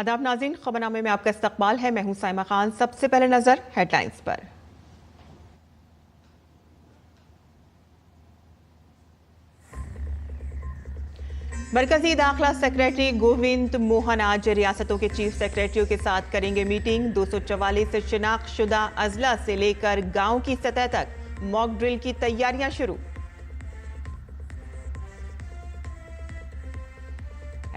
आदाब नाज़रीन, खबरनामे में आपका इस्तकबाल है। मैं हूं साइमा खान। सबसे पहले नजर हेडलाइंस पर। मरकजी दाखिला सेक्रेटरी गोविंद मोहन आज रियासतों के चीफ सेक्रेटरियों के साथ करेंगे मीटिंग। 244 शिनाख्तशुदा अजला से लेकर गांव की सतह तक मॉक ड्रिल की तैयारियां शुरू।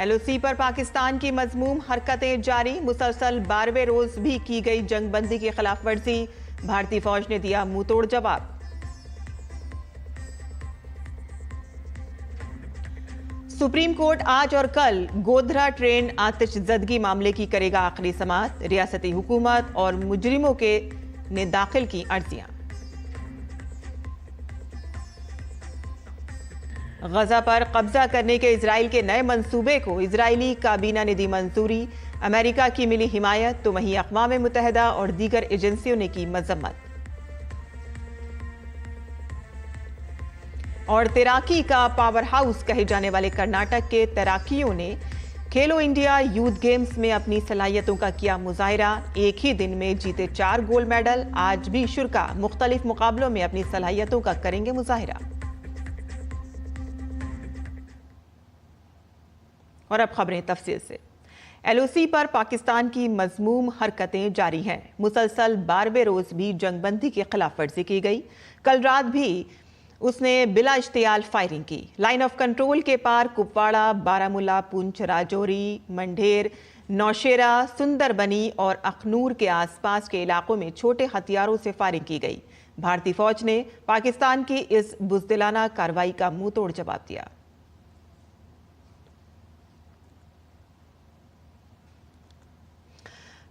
LOC पर पाकिस्तान की मजमूम हरकतें जारी। मुसलसल 12वें रोज भी की गई जंगबंदी की खिलाफ वर्जी। भारतीय फौज ने दिया मुंहतोड़ जवाब। सुप्रीम कोर्ट आज और कल गोधरा ट्रेन आतिशजदगी मामले की करेगा आखिरी समाअत। रियासती हुकूमत और मुजरिमों के ने दाखिल की अर्जियां। गजा पर कब्जा करने के इजराइल के नए मंसूबे को इजरायली काबीना ने दी मंजूरी। अमेरिका की मिली हिमायत तो वहीं अक़वाम मुत्तहिदा और दीगर एजेंसियों ने की मजम्मत। और तैराकी का पावर हाउस कहे जाने वाले कर्नाटक के तैराकियों ने खेलो इंडिया यूथ गेम्स में अपनी सलाहियतों का किया मुजाहिरा। एक ही दिन में जीते 4 गोल्ड मेडल। आज भी शुरा मुख्तलिफ मुकाबलों में अपनी सलाहियतों का करेंगे मुजाहिरा। और अब खबरें तफसील से। LOC पर पाकिस्तान की मजमूम हरकतें जारी हैं। मुसलसल 12वें रोज भी जंगबंदी की खिलाफ वर्जी की गई। कल रात भी उसने बिला इश्तियाल फायरिंग की। लाइन ऑफ कंट्रोल के पार कुपवाड़ा, बारामूला, पुंछ, राजौरी, मंढेर, नौशेरा, सुंदरबनी और अखनूर के आसपास के इलाकों में छोटे हथियारों से फायरिंग की गई। भारतीय फौज ने पाकिस्तान की इस बुज़दिलाना कार्रवाई का मुंहतोड़ जवाब दिया।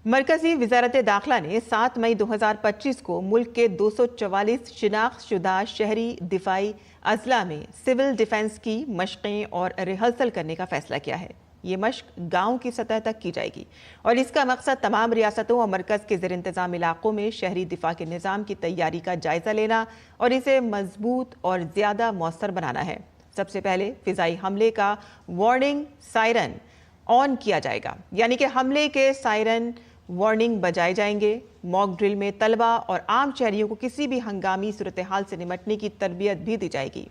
मरकजी वजारत दाखिला ने 7 मई 2025 को मुल्क के 244 शिनाख्तशुदा शहरी दिफाई अजला में सिविल डिफेंस की मशक़ें और रिहर्सल करने का फैसला किया है। ये मशक गांव की सतह तक की जाएगी और इसका मकसद तमाम रियासतों और मरकज़ के ज़ेर इंतज़ाम इलाकों में शहरी दिफा के निज़ाम की तैयारी का जायज़ा लेना और इसे मजबूत और ज़्यादा मौसर बनाना है। सबसे पहले फ़िज़ाई हमले का वार्निंग सायरन ऑन किया जाएगा, यानी कि हमले के सायरन वार्निंग बजाए जाएंगे। मॉक ड्रिल में तलबा और आम शहरियों को किसी भी हंगामी सूरत हाल से निपटने की तरबियत भी दी जाएगी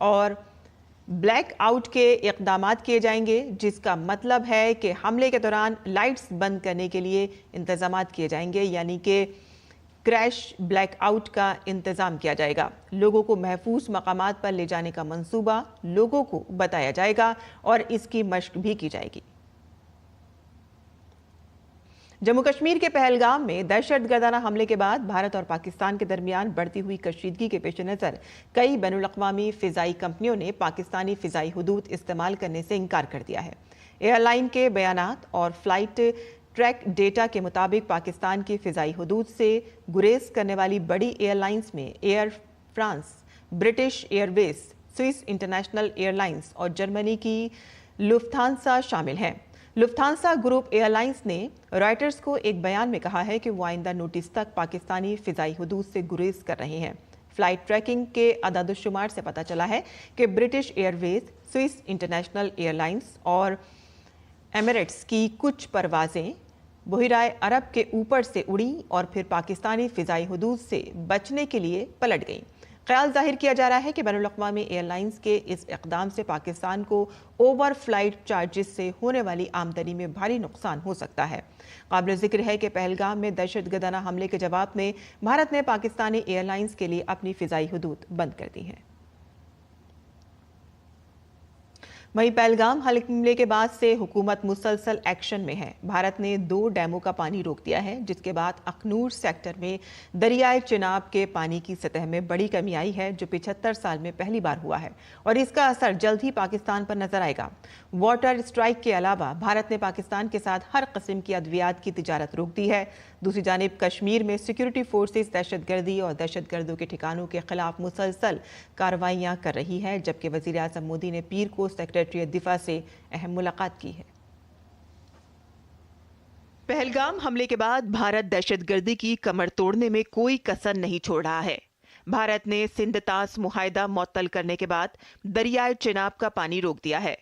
और ब्लैक आउट के इक़दामात किए जाएंगे, जिसका मतलब है कि हमले के दौरान लाइट्स बंद करने के लिए इंतज़ामात किए जाएंगे, यानी कि क्रैश ब्लैक आउट का इंतज़ाम किया जाएगा। लोगों को महफूज मकामात पर ले जाने का मंसूबा लोगों को बताया जाएगा और इसकी मशक भी की जाएगी। जम्मू कश्मीर के पहलगाम में दहशतगर्दाना हमले के बाद भारत और पाकिस्तान के दरमियान बढ़ती हुई कशीदगी के पेश नज़र कई बैनुल-अक़वामी फ़िज़ाई कंपनियों ने पाकिस्तानी फ़िज़ाई हुदूद इस्तेमाल करने से इनकार कर दिया है। एयरलाइन के बयानात और फ्लाइट ट्रैक डेटा के मुताबिक पाकिस्तान की फ़िज़ाई हुदूद से गुरेज करने वाली बड़ी एयरलाइंस में air France, British Airways, Swiss international airlines और जर्मनी की लुफ्थांसा शामिल हैं। लुफ्थांसा ग्रुप एयरलाइंस ने रॉयटर्स को एक बयान में कहा है कि वो आइंदा नोटिस तक पाकिस्तानी फ़िज़ाई हुदूद से गुरेज कर रहे हैं। फ्लाइट ट्रैकिंग के अदाद-ओ-शुमार से पता चला है कि British Airways, Swiss international airlines और एमिरेट्स की कुछ परवाजें बहिराए अरब के ऊपर से उड़ी और फिर पाकिस्तानी फ़िज़ाई हुदूद से बचने के लिए पलट गईं। ख्याल जाहिर किया जा रहा है कि बैनुल-अक़वामी एयरलाइंस के इस इक़दाम से पाकिस्तान को ओवर फ्लाइट चार्जेस से होने वाली आमदनी में भारी नुकसान हो सकता है। काबिल ज़िक्र है कि पहलगाम में दहशतगर्दाना हमले के जवाब में भारत ने पाकिस्तानी एयरलाइंस के लिए अपनी फ़िज़ाई हुदूद बंद कर दी हैं। वहीं पहलगाम हमले के बाद से हुकूमत मुसलसल एक्शन में है। भारत ने 2 डैमों का पानी रोक दिया है, जिसके बाद अखनूर सेक्टर में दरियाए चिनाब के पानी की सतह में बड़ी कमी आई है, जो 75 साल में पहली बार हुआ है और इसका असर जल्द ही पाकिस्तान पर नजर आएगा। वाटर स्ट्राइक के अलावा भारत ने पाकिस्तान के साथ हर किस्म की अद्वियात की तिजारत रोक दी है। दूसरी जानिब कश्मीर में सिक्योरिटी फोर्सेस दहशतगर्दी और दहशतगर्दों के ठिकानों के खिलाफ मुसलसल कार्रवाइयां कर रही है, जबकि वज़ीर आज़म मोदी ने पीर को सेक्रेटरी दिफा से अहम मुलाकात की है। पहलगाम हमले के बाद भारत दहशतगर्दी की कमर तोड़ने में कोई कसर नहीं छोड़ रहा है। भारत ने सिंध तास मुआहदा मुअत्तल करने के बाद दरियाए चिनाब का पानी रोक दिया है।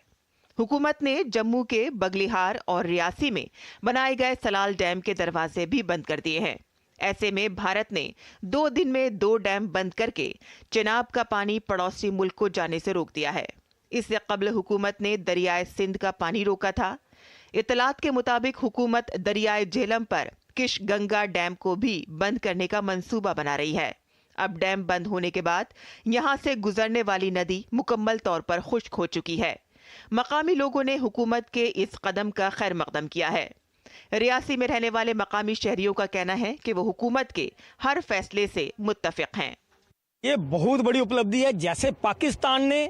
हुकूमत ने जम्मू के बगलिहार और रियासी में बनाए गए सलाल डैम के दरवाजे भी बंद कर दिए हैं। ऐसे में भारत ने 2 दिन में 2 डैम बंद करके चिनाब का पानी पड़ोसी मुल्क को जाने से रोक दिया है। इससे कबल हुकूमत ने दरियाए सिंध का पानी रोका था। इतलात के मुताबिक हुकूमत दरियाए झेलम पर किशगंगा डैम को भी बंद करने का मंसूबा बना रही है। अब डैम बंद होने के बाद यहां से गुजरने वाली नदी मुकम्मल तौर पर खुश्क हो चुकी है। मकामी लोगों ने हुकूमत के इस कदम का खैर मकदम किया है। रियासी में रहने वाले मकामी शहरियों का कहना है कि वो हुकूमत के हर फैसले से मुत्तफिक हैं। ये बहुत बड़ी उपलब्धि है। जैसे पाकिस्तान ने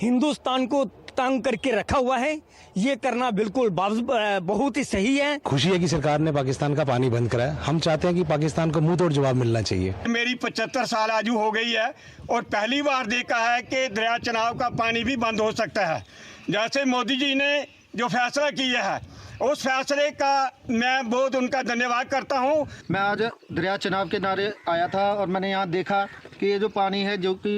हिंदुस्तान को तंग करके रखा हुआ है, ये करना बिल्कुल बहुत ही सही है। खुशी है कि सरकार ने पाकिस्तान का पानी बंद कराया। हम चाहते हैं कि पाकिस्तान को मुंह तोड़ जवाब मिलना चाहिए। मेरी 75 साल आयु हो गई है और पहली बार देखा है कि दरिया चनाब का पानी भी बंद हो सकता है। जैसे मोदी जी ने जो फैसला किया है, उस फैसले का मैं बहुत उनका धन्यवाद करता हूँ। मैं आज दरिया चनाब के किनारे आया था और मैंने यहाँ देखा कि ये जो पानी है जो कि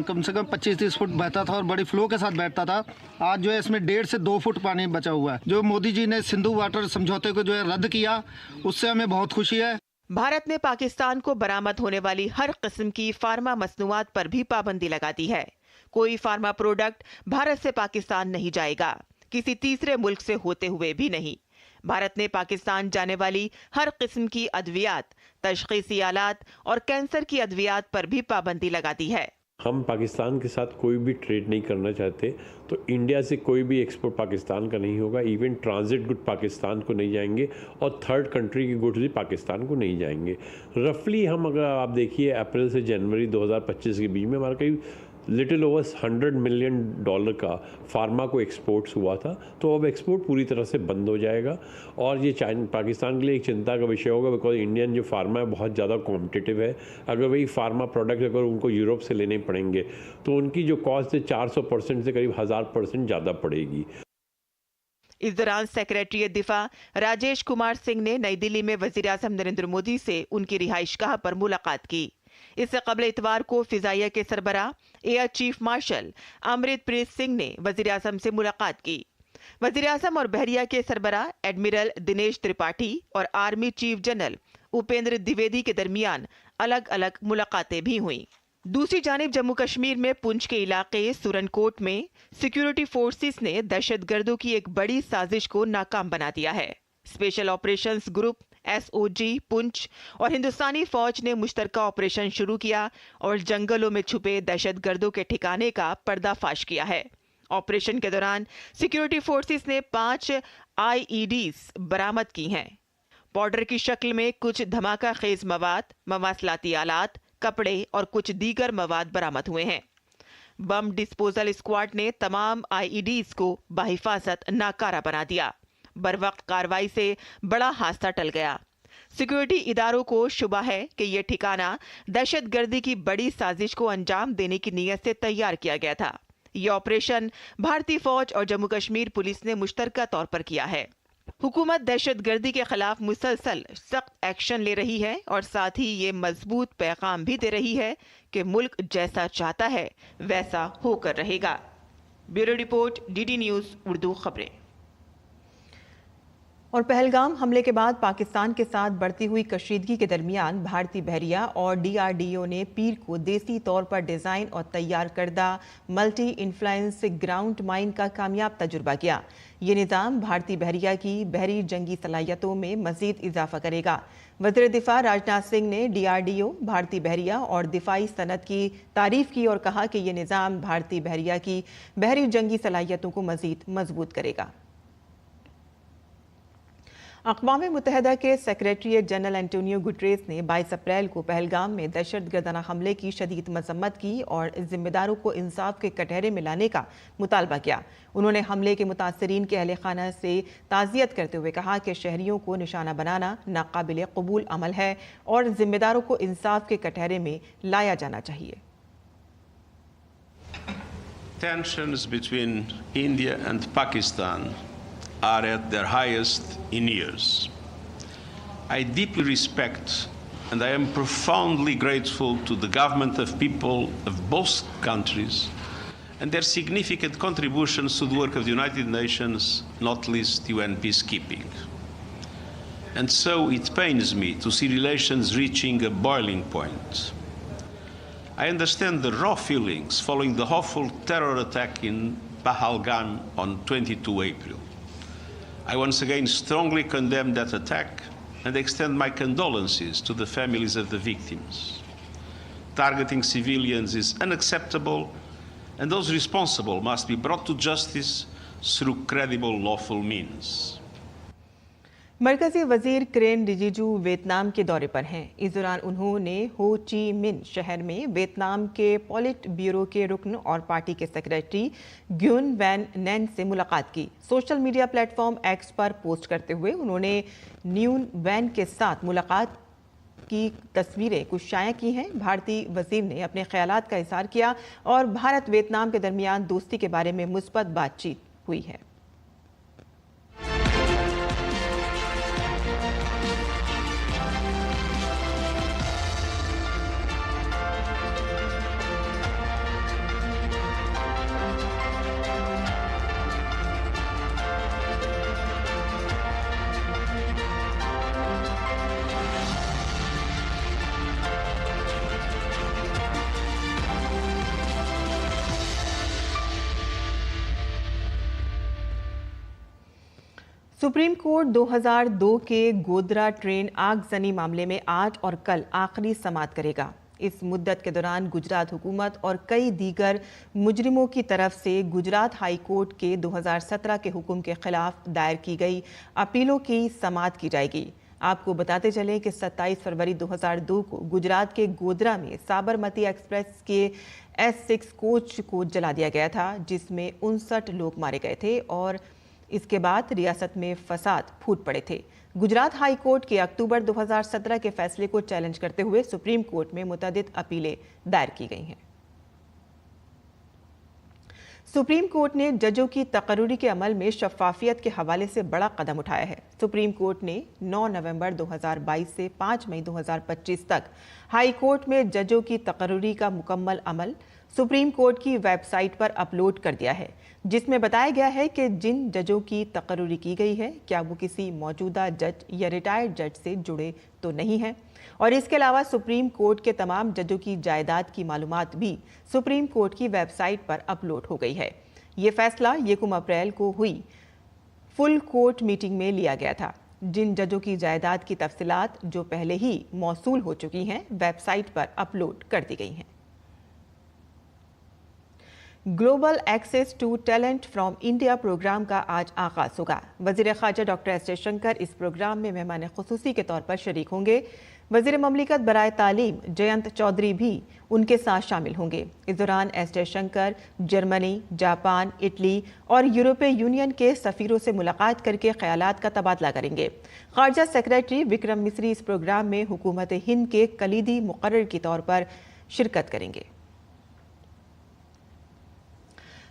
कम से कम 25-30 फुट बहता था और बड़ी फ्लो के साथ बैठता था, आज जो है इसमें 1.5 से 2 फुट पानी बचा हुआ है। जो मोदी जी ने सिंधु वाटर समझौते को जो है रद्द किया, उससे हमें बहुत खुशी है। भारत ने पाकिस्तान को बरामद होने वाली हर किस्म की फार्मा मसनूआत पर भी पाबंदी लगा दी है। कोई फार्मा प्रोडक्ट भारत से पाकिस्तान नहीं जाएगा, किसी तीसरे मुल्क से होते हुए भी नहीं। भारत ने पाकिस्तान जाने वाली हर किस्म की अद्वियात, तशखीसी आलात और कैंसर की अद्वियात पर भी पाबंदी लगा दी है। हम पाकिस्तान के साथ कोई भी ट्रेड नहीं करना चाहते, तो इंडिया से कोई भी एक्सपोर्ट पाकिस्तान का नहीं होगा। इवन ट्रांजिट गुड पाकिस्तान को नहीं जाएंगे और थर्ड कंट्री के गुड्स भी पाकिस्तान को नहीं जाएंगे। रफली हम अगर आप देखिए अप्रैल से जनवरी 2025 के बीच में हमारा करीब लिटिल ओवर $100 मिलियन का फार्मा को एक्सपोर्ट्स हुआ था। तो अब एक्सपोर्ट पूरी तरह से बंद हो जाएगा और ये पाकिस्तान के लिए एक चिंता का विषय होगा, बिकॉज इंडियन जो फार्मा है बहुत ज़्यादा कॉम्पिटिटिव है। अगर वही फार्मा प्रोडक्ट अगर उनको यूरोप से लेने पड़ेंगे तो उनकी जो कॉस्ट है 400% से करीब 1000% ज़्यादा पड़ेगी। इस दौरान सेक्रेटरी दिफा राजेश कुमार सिंह ने नई दिल्ली में वजीर आज़म नरेंद्र मोदी से उनकी रिहाइशगाह पर मुलाकात की। इससे कबल इतवार को फिजाइया के सरबराह एयर चीफ मार्शल अमृतप्रीत सिंह ने वजीर आज़म से मुलाकात की। वजीर आज़म और बहरिया के सरबराह एडमिरल दिनेश त्रिपाठी और army chief general Upendra Dwivedi के दरमियान अलग अलग मुलाकातें भी हुईं। दूसरी जानिब जम्मू कश्मीर में पुंछ के इलाके सुरनकोट में सिक्योरिटी फोर्सेस ने दहशतगर्दों की एक बड़ी साजिश को नाकाम बना दिया है। Special operations group SOG Poonch और हिंदुस्तानी फौज ने मुश्तरका ऑपरेशन शुरू किया और जंगलों में छुपे दहशतगर्दों के ठिकाने का पर्दाफाश किया है। ऑपरेशन के दौरान सिक्योरिटी फोर्सेस ने 5 IEDs बरामद की हैं। पाउडर की शक्ल में कुछ धमाका खेज मवाद, मवासलाती आलात, कपड़े और कुछ दीगर मवाद बरामद हुए हैं। बम डिस्पोजल स्क्वाड ने तमाम IEDs को बाहिफाजत नाकारा बना दिया। बरवक्त कार्रवाई से बड़ा हादसा टल गया। सिक्योरिटी इदारों को शुबा है कि यह ठिकाना दहशतगर्दी की बड़ी साजिश को अंजाम देने की नीयत से तैयार किया गया था। यह ऑपरेशन भारतीय फौज और जम्मू कश्मीर पुलिस ने मुश्तरका तौर पर किया है। हुकूमत दहशतगर्दी के खिलाफ मुसलसल सख्त एक्शन ले रही है और साथ ही ये मजबूत पैगाम भी दे रही है कि मुल्क जैसा चाहता है वैसा होकर रहेगा। Bureau report, DD news Urdu खबरें। और पहलगाम हमले के बाद पाकिस्तान के साथ बढ़ती हुई कशीदगी के दरमियान भारतीय बहरिया और DRDO ने पीर को देसी तौर पर डिज़ाइन और तैयार करदा मल्टी इन्फ्लुएंस ग्राउंड माइन का कामयाब तजुर्बा किया। ये निज़ाम भारतीय बहरिया की बहरी जंगी सलाहियतों में मज़ीद इजाफा करेगा। वज़ीर दिफा राजनाथ सिंह ने DRDO, भारतीय बहरिया और दिफाई सनत की तारीफ की और कहा कि ये निज़ाम भारतीय बहरिया की बहरी जंगी सलाहियतों को मज़ीद मजबूत करेगा। अक़वाम मुत्तहिदा के सेक्रेटरी जनरल एंटोनियो गुटरेस ने 22 अप्रैल को पहलगाम में दहशतगर्दाना हमले की शदीद मजम्मत की और जिम्मेदारों को इंसाफ के कटहरे में लाने का मुतालबा किया। उन्होंने हमले के मुतासरीन के अहले खाना से ताज़ियत करते हुए कहा कि शहरियों को निशाना बनाना नाकाबिल कबूल अमल है और जिम्मेदारों को इंसाफ के कटहरे में लाया जाना चाहिए। Tensions between India and Pakistan are at their highest in years. I deeply respect and I am profoundly grateful to the government of people of both countries and their significant contributions to the work of the United Nations, not least UN peacekeeping. And so it pains me to see relations reaching a boiling point. I understand the raw feelings following the awful terror attack in Pahalgam on 22 April. I once again strongly condemn that attack and extend my condolences to the families of the victims. Targeting civilians is unacceptable, and those responsible must be brought to justice through credible lawful means. मरकजी वजीर Kiren Rijiju Vietnam के दौरे पर हैं। इस दौरान उन्होंने हो ची मिन शहर में वियतनाम के पॉलिट ब्यूरो के रुकन और पार्टी के सेक्रेटरी ग्युन वैन नैन से मुलाकात की। सोशल मीडिया प्लेटफॉर्म एक्स पर पोस्ट करते हुए उन्होंने न्यून वैन के साथ मुलाकात की तस्वीरें कुछ शाया की हैं। भारतीय वजीर ने अपने ख्यालात का इजहार किया और भारत वियतनाम के दरमियान दोस्ती के बारे में मुस्बत बातचीत हुई है। सुप्रीम कोर्ट 2002 के गोधरा ट्रेन आगजनी मामले में आज और कल आखिरी समाअत करेगा। इस मुद्दत के दौरान गुजरात हुकूमत और कई दीगर मुजरिमों की तरफ से गुजरात हाई कोर्ट के 2017 के हुक्म के खिलाफ दायर की गई अपीलों की समाअत की जाएगी। आपको बताते चलें कि 27 फरवरी 2002 को गुजरात के गोधरा में साबरमती एक्सप्रेस के S6 कोच को जला दिया गया था, जिसमें 59 लोग मारे गए थे और इसके बाद रियासत में फसाद फूट पड़े थे। गुजरात हाई कोर्ट के अक्टूबर 2017 के फैसले को चैलेंज करते हुए सुप्रीम कोर्ट में मुतअद्दिद अपीलें दायर की गई हैं। सुप्रीम कोर्ट ने जजों की तकर्रुरी के अमल में शफाफियत के हवाले से बड़ा कदम उठाया है। सुप्रीम कोर्ट ने 9 नवंबर 2022 से 5 मई 2025 तक हाई कोर्ट में जजों की तकर्रुरी का मुकम्मल अमल सुप्रीम कोर्ट की वेबसाइट पर अपलोड कर दिया है, जिसमें बताया गया है कि जिन जजों की तकर्रुरी की गई है क्या वो किसी मौजूदा जज या रिटायर्ड जज से जुड़े तो नहीं हैं। और इसके अलावा सुप्रीम कोर्ट के तमाम जजों की जायदाद की मालूमात भी सुप्रीम कोर्ट की वेबसाइट पर अपलोड हो गई है। ये फैसला 1 अप्रैल को हुई फुल कोर्ट मीटिंग में लिया गया था। जिन जजों की जायदाद की तफसीलात जो पहले ही मौसूल हो चुकी हैं वेबसाइट पर अपलोड कर दी गई हैं। Global access to talent from India program का आज आगाज होगा। वजीर ख़ारजा डॉक्टर एस जयशंकर इस प्रोग्राम में मेहमान खुसूसी के तौर पर शरीक होंगे। वजीर ममलिकत बराए तालीम जयंत चौधरी भी उनके साथ शामिल होंगे। इस दौरान S Jaishankar Germany, Japan, Italy और यूरोपीय यूनियन के सफ़ीरों से मुलाकात करके ख्यालात का तबादला करेंगे। ख़ारजा सेक्रेटरी विक्रम मिस्री इस प्रोग्राम में हुकूमत हिंद के कलीदी मुकर्रर के तौर पर शिरकत करेंगे।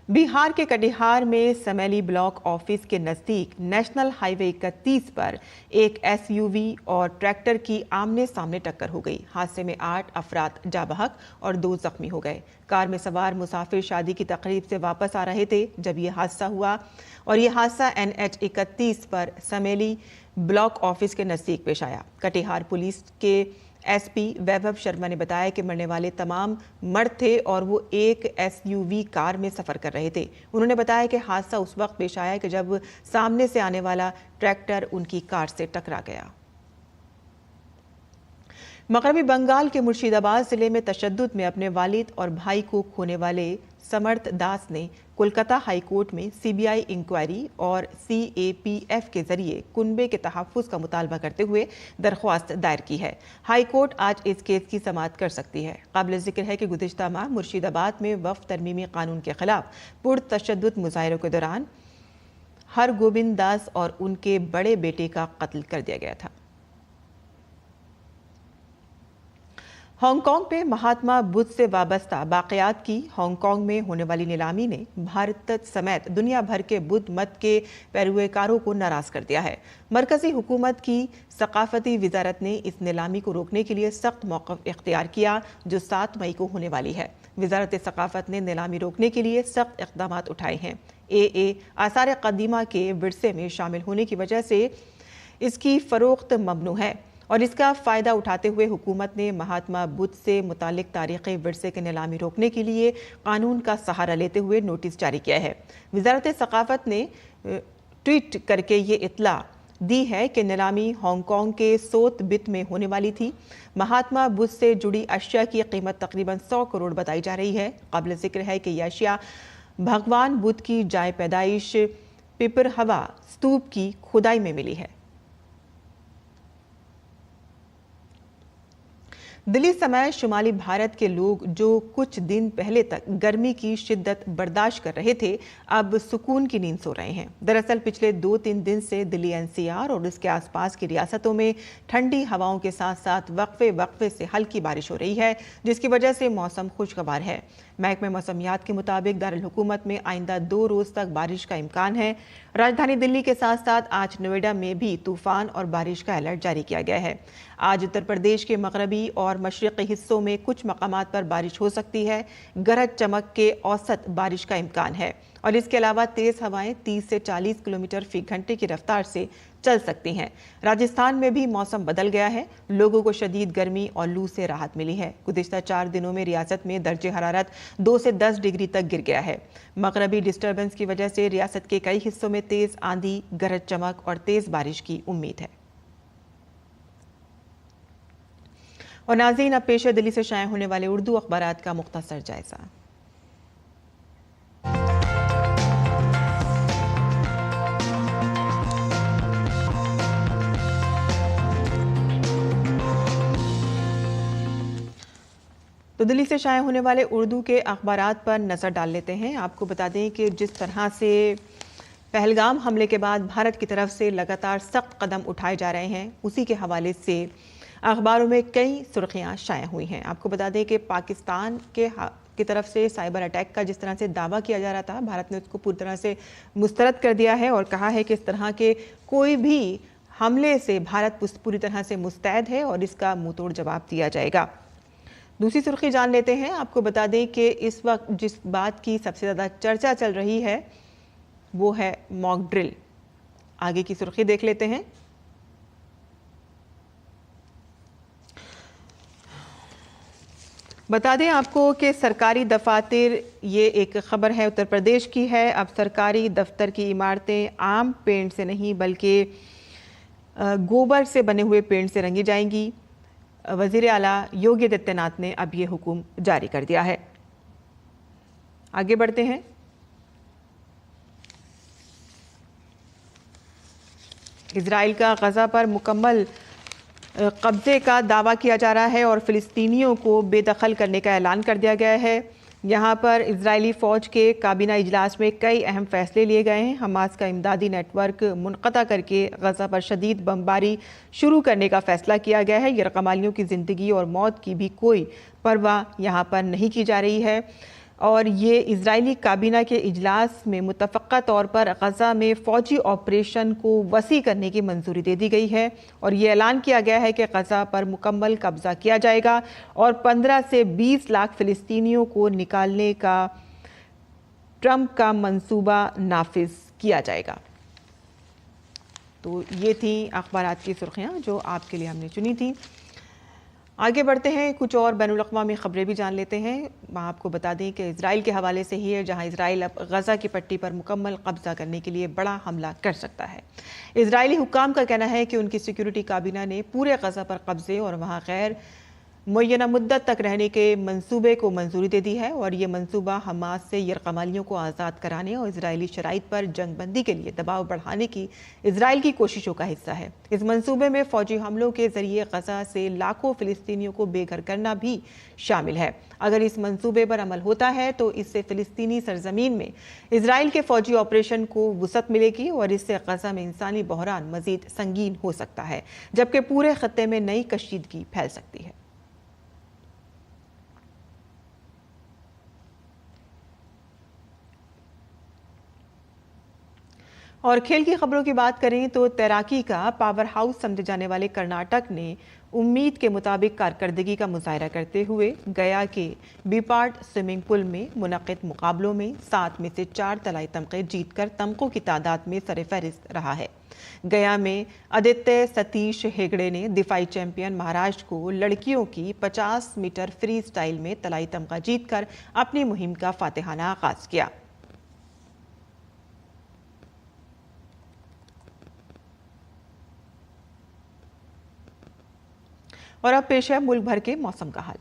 बिहार के कटिहार में समेली ब्लॉक ऑफिस के नज़दीक नेशनल हाईवे 31 पर एक SUV और ट्रैक्टर की आमने सामने टक्कर हो गई। हादसे में 8 अफराद जाँ बहक और 2 जख्मी हो गए। कार में सवार मुसाफिर शादी की तकरीब से वापस आ रहे थे जब ये हादसा हुआ और ये हादसा NH 31 पर समेली ब्लॉक ऑफिस के नज़दीक पेश आया। कटिहार पुलिस के SP वैभव शर्मा ने बताया कि मरने वाले तमाम मर्द थे और वो एक SUV कार में सफ़र कर रहे थे। उन्होंने बताया कि हादसा उस वक्त पेश आया कि जब सामने से आने वाला ट्रैक्टर उनकी कार से टकरा गया। मगरबी बंगाल के मुर्शिदाबाद जिले में तशद्दुद में अपने वालिद और भाई को खोने वाले समर्थ दास ने कोलकाता हाई कोर्ट में CBI इंक्वायरी और CAPF के जरिए कुनबे के तहफ़्फ़ुज़ का मुतालबा करते हुए दरख्वास्त दायर की है। हाई कोर्ट आज इस केस की समाअत कर सकती है। काबिल ज़िक्र है कि गुज़िश्ता माह मुर्शिदाबाद में वफ़ तरमीमी कानून के खिलाफ पुरतशद्दुद मुज़ाहिरों के दौरान हरगोबिंद दास और उनके बड़े बेटे का कत्ल कर दिया गया था। हांगकांग पे महात्मा बुद्ध से वाबस्ता बाक़ियात की हांगकांग में होने वाली नीलामी ने भारत समेत दुनिया भर के बुद्ध मत के पैरवीकारों को नाराज कर दिया है। मरकजी हुकूमत की सकाफती वजारत ने इस नीलामी को रोकने के लिए सख्त मौक़िफ़ इख्तियार किया जो 7 मई को होने वाली है। वजारत सकाफत ने नीलामी रोकने के लिए सख्त इक़दाम उठाए हैं। AA आसार कदीमा के विरसे में शामिल होने की वजह से इसकी फ़रोख्त ममनू है और इसका फ़ायदा उठाते हुए हुकूमत ने महात्मा बुद्ध से मुतालिक तारीख़ी विरसे की नीलामी रोकने के लिए कानून का सहारा लेते हुए नोटिस जारी किया है। वजारत सकाफत ने ट्वीट करके ये इत्तला दी है कि नीलामी हांगकांग के सोत बित में होने वाली थी। महात्मा बुद्ध से जुड़ी अशिया की कीमत तकरीबन 100 करोड़ बताई जा रही है। काबिल जिक्र है कि यह अशिया भगवान बुद्ध की जाए पैदाइश पिपरहवा स्तूप की खुदाई में मिली है। दिल्ली समेत शुमाली भारत के लोग जो कुछ दिन पहले तक गर्मी की शिद्दत बर्दाश्त कर रहे थे, अब सुकून की नींद सो रहे हैं। दरअसल पिछले 2-3 दिन से दिल्ली NCR और उसके आसपास की रियासतों में ठंडी हवाओं के साथ साथ वक्फे से हल्की बारिश हो रही है, जिसकी वजह से मौसम खुशगवार है। महकमे मौसमियात के मुताबिक दारुल हुकूमत में आइंदा 2 रोज तक बारिश का इम्कान है। राजधानी दिल्ली के साथ साथ आज नोएडा में भी तूफान और बारिश का अलर्ट जारी किया गया है। आज उत्तर प्रदेश के मगरबी और मशरक़ी हिस्सों में कुछ मकामात पर बारिश हो सकती है। गरज चमक के औसत बारिश का इम्कान है और इसके अलावा तेज़ हवाएं 30 से 40 किलोमीटर फी घंटे की रफ्तार से चल सकती हैं। राजस्थान में भी मौसम बदल गया है। लोगों को शदीद गर्मी और लू से राहत मिली है। गुज़िश्ता 4 दिनों में रियासत में दर्जे हरारत 2 से 10 डिग्री तक गिर गया है। मगरबी डिस्टर्बेंस की वजह से रियासत के कई हिस्सों में तेज़ आंधी, गरज चमक और तेज़ बारिश की उम्मीद है। और नाज़रीन, अब पेश है दिल्ली से शाया होने वाले उर्दू अखबारात का मुख्तसर जायजा। तो दिल्ली से शाया होने वाले उर्दू के अखबारात पर नज़र डाल लेते हैं। आपको बता दें कि जिस तरह से पहलगाम हमले के बाद भारत की तरफ से लगातार सख्त कदम उठाए जा रहे हैं, उसी के हवाले से अखबारों में कई सुर्खियां शाया हुई हैं। आपको बता दें कि पाकिस्तान की तरफ से साइबर अटैक का जिस तरह से दावा किया जा रहा था, भारत ने उसको पूरी तरह से मुस्तरद कर दिया है और कहा है कि इस तरह के कोई भी हमले से भारत पूरी तरह से मुस्तैद है और इसका मुंह तोड़ जवाब दिया जाएगा। दूसरी सुर्खी जान लेते हैं। आपको बता दें कि इस वक्त जिस बात की सबसे ज़्यादा चर्चा चल रही है वो है मॉक ड्रिल। आगे की सुर्खी देख लेते हैं। बता दें आपको कि सरकारी दफातर, ये एक खबर है उत्तर प्रदेश की है। अब सरकारी दफ्तर की इमारतें आम पेंट से नहीं बल्कि गोबर से बने हुए पेंट से रंगी जाएंगी। वज़ीर आला योगी आदित्यनाथ ने अब ये हुक्म जारी कर दिया है। आगे बढ़ते हैं। इजराइल का गजा पर मुकम्मल कब्जे का दावा किया जा रहा है और फिलिस्तीनियों को बेदखल करने का ऐलान कर दिया गया है। यहाँ पर इजरायली फ़ौज के काबीना इजलास में कई अहम फैसले लिए गए हैं। हमास का इमदादी नेटवर्क मुनक़ता करके गजा पर शदीद बमबारी शुरू करने का फ़ैसला किया गया है। यरक़मालियों की ज़िंदगी और मौत की भी कोई परवाह यहाँ पर नहीं की जा रही है और ये इजरायली काबीना के इजलास में मुतफ़क़्क़ा तौर पर गजा में फ़ौजी ऑपरेशन को वसी करने की मंजूरी दे दी गई है और ये ऐलान किया गया है कि गजा पर मुकम्मल कब्ज़ा किया जाएगा और 15 से 20 लाख फ़िलिस्तीनियों को निकालने का ट्रंप का मंसूबा नाफिज किया जाएगा। तो ये थी अखबारात की सुर्खियाँ जो आपके लिए हमने चुनी थी। आगे बढ़ते हैं, कुछ और बैनुल-अक़वामी खबरें भी जान लेते हैं। मैं आपको बता दें कि इजराइल के हवाले से ही है, जहां इजराइल अब गजा की पट्टी पर मुकम्मल कब्जा करने के लिए बड़ा हमला कर सकता है। इजरायली हुक्काम का कहना है कि उनकी सिक्योरिटी काबीना ने पूरे गजा पर कब्जे और वहां गैर मुअय्यना मुद्दत तक रहने के मंसूबे को मंजूरी दे दी है और ये मंसूबा हमास से यरक़मालियों को आज़ाद कराने और इजरायली शराइत पर जंगबंदी के लिए दबाव बढ़ाने की इजराइल की कोशिशों का हिस्सा है। इस मंसूबे में फ़ौजी हमलों के ज़रिए गजा से लाखों फ़िलिस्तीनियों को बेघर करना भी शामिल है। अगर इस मंसूबे पर अमल होता है तो इससे फ़िलिस्तीनी सरजमीन में इजराइल के फ़ौजी ऑपरेशन को वुसअत मिलेगी और इससे गजा में इंसानी बहरान मज़ीद संगीन हो सकता है, जबकि पूरे ख़त्ते में नई कशीदगी फैल सकती है। और खेल की खबरों की बात करें तो तैराकी का पावर हाउस समझे जाने वाले कर्नाटक ने उम्मीद के मुताबिक कारकर्दगी का मुजाहरा करते हुए गया के बीपार्ट स्विमिंग पूल में मुनक़िद मुकाबलों में 7 में से 4 तलाई तमगे जीतकर तमगों की तादाद में सरफहरिस्त रहा है। गया में आदित्य सतीश हेगड़े ने दिफाई चैंपियन महाराष्ट्र को लड़कियों की 50 मीटर फ्री स्टाइल में तलाई तमगा जीतकर अपनी मुहिम का फातिहाना आगाज किया। और अब पेश है मुल्क भर के मौसम का हाल।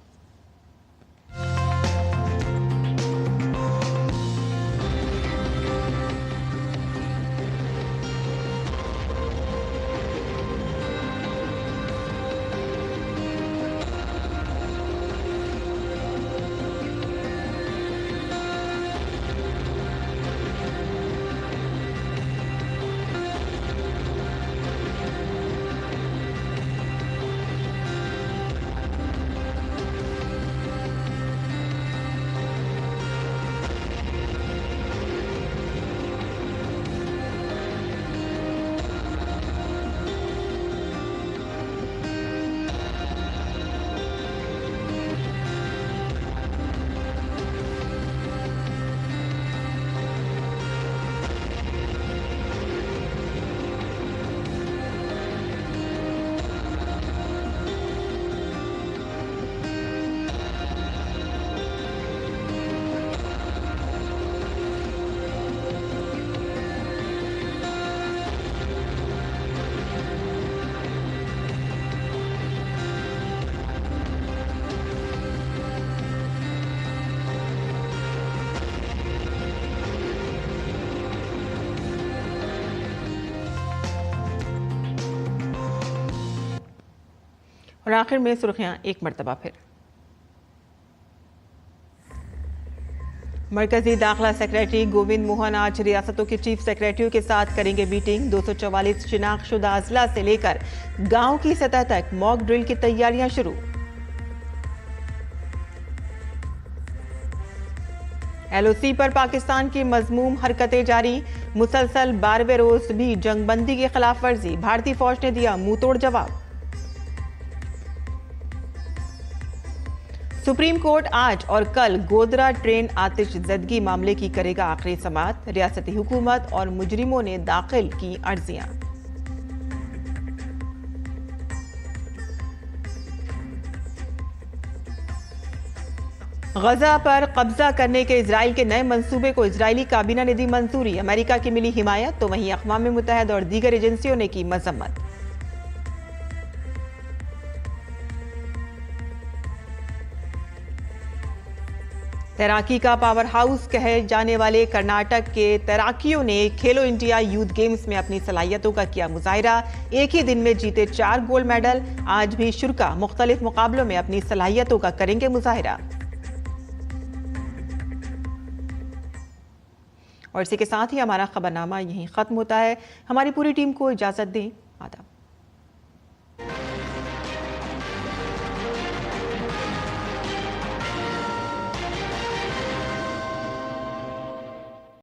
और आखिर में सुर्खियां एक मरतबा फिर। मरकजी दाखिला सेक्रेटरी गोविंद मोहन आज रियासतों के चीफ सेक्रेटरियों के साथ करेंगे मीटिंग। 244 शिनाख्तशुदा अजला से लेकर गांव की सतह तक मॉक ड्रिल की तैयारियां शुरू। LOC पर पाकिस्तान की मजमूम हरकतें जारी। मुसलसल 12वें रोज भी जंगबंदी की खिलाफ वर्जी, भारतीय फौज ने दिया मुंहतोड़ जवाब। सुप्रीम कोर्ट आज और कल गोधरा ट्रेन आतिशज़दगी मामले की करेगा आखिरी समाअत। रियासती हुकूमत और मुजरिमों ने दाखिल की अर्जियां। गजा पर कब्जा करने के इजराइल के नए मंसूबे को इजरायली काबीना ने दी मंजूरी। अमेरिका की मिली हिमायत तो वहीं अक़वाम मुत्तहिदा और दीगर एजेंसियों ने की मजम्मत। तैराकी का पावर हाउस कहे जाने वाले कर्नाटक के तैराकियों ने खेलो इंडिया यूथ गेम्स में अपनी सलाहियतों का किया मुजाहिरा। एक ही दिन में जीते 4 गोल्ड मेडल। आज भी शुरा मुख्तलिफ मुकाबलों में अपनी सलाहियतों का करेंगे मुजाहिरा। और इसी के साथ ही हमारा खबरनामा यहीं खत्म होता है। हमारी पूरी टीम को इजाजत दें। आदाब।